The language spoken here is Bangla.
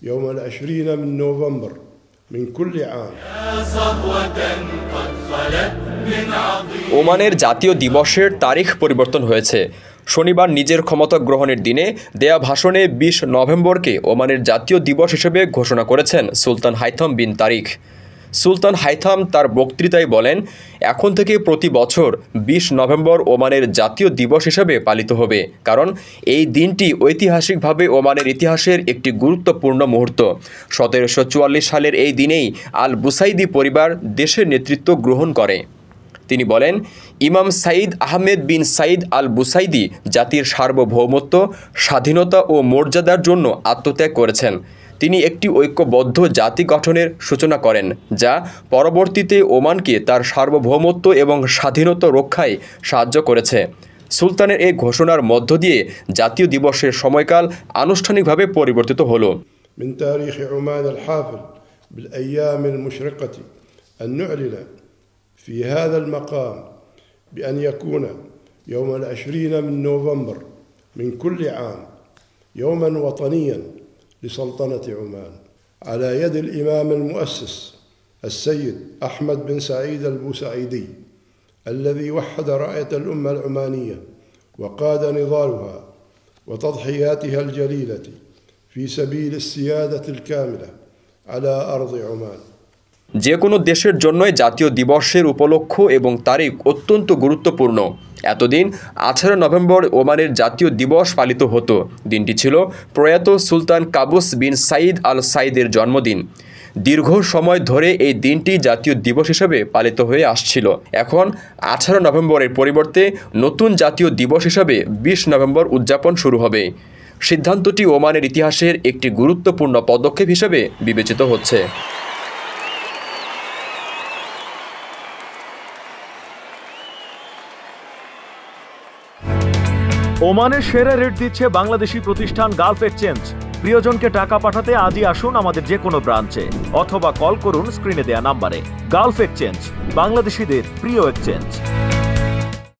يوم 20 من نوفمبر من كل عام. ওমানের জাতীয় দিবসের তারিখ পরিবর্তন হয়েছে। শনিবার নিজের ক্ষমতা গ্রহণের দিনে দেয়া ভাষণে 20 নভেম্বরকে ওমানের জাতীয় দিবস হিসেবে ঘোষণা করেছেন সুলতান হাইথাম বিন তারিক। সুলতান হাইথাম তার বক্তৃতায় বলেন, এখন থেকে প্রতি বছর 20 নভেম্বর ওমানের জাতীয় দিবস হিসেবে পালিত হবে, কারণ এই দিনটি ঐতিহাসিকভাবে ওমানের ইতিহাসের একটি গুরুত্বপূর্ণ মুহূর্ত। 1744 সালের এই দিনেই আল বুসাইদি পরিবার দেশের নেতৃত্ব গ্রহণ করে। তিনি বলেন, ইমাম সাইদ আহমেদ বিন সাইদ আল বুসাইদি জাতির সার্বভৌমত্ব, স্বাধীনতা ও মর্যাদার জন্য আত্মত্যাগ করেছেন। তিনি একটি ঐক্যবদ্ধ জাতি গঠনের সূচনা করেন, যা পরবর্তীতে ওমানকে তার সার্বভৌমত্ব এবং স্বাধীনতা রক্ষায় সাহায্য করেছে। সুলতানের এই ঘোষণার মধ্য দিয়ে জাতীয় দিবসের সময়কাল আনুষ্ঠানিকভাবে পরিবর্তিত হলো। من تاريخ عمان الحافل بالأيام المشرقة أن نعلن في هذا المقام بأن يكون يوم 20 من نوفمبر من كل عام يوما وطنيا لسلطنة عمان على يد الإمام المؤسس السيد أحمد بن سعيد البوسعيدي الذي وحد راية الأمة العمانية وقاد نضالها وتضحياتها الجليلة في سبيل السيادة الكاملة على أرض عمان. যে কোনো দেশের জন্যই জাতীয় দিবসের উপলক্ষ এবং তারিখ অত্যন্ত গুরুত্বপূর্ণ। এতদিন 18 নভেম্বর ওমানের জাতীয় দিবস পালিত হতো। দিনটি ছিল প্রয়াত সুলতান কাবুস বিন সাইদ আল সাইদের জন্মদিন। দীর্ঘ সময় ধরে এই দিনটি জাতীয় দিবস হিসেবে পালিত হয়ে আসছিল। এখন 18 নভেম্বরের পরিবর্তে নতুন জাতীয় দিবস হিসাবে 20 নভেম্বর উদযাপন শুরু হবে। সিদ্ধান্তটি ওমানের ইতিহাসের একটি গুরুত্বপূর্ণ পদক্ষেপ হিসেবে বিবেচিত হচ্ছে। ওমানের সেরা রেট দিচ্ছে বাংলাদেশি প্রতিষ্ঠান গালফ এক্সচেঞ্জ। প্রিয়জনকে টাকা পাঠাতে আজই আসুন আমাদের যে কোনো ব্রাঞ্চে অথবা কল করুন স্ক্রিনে দেয়া নাম্বারে। গালফ এক্সচেঞ্জ, বাংলাদেশিদের প্রিয় এক্সচেঞ্জ।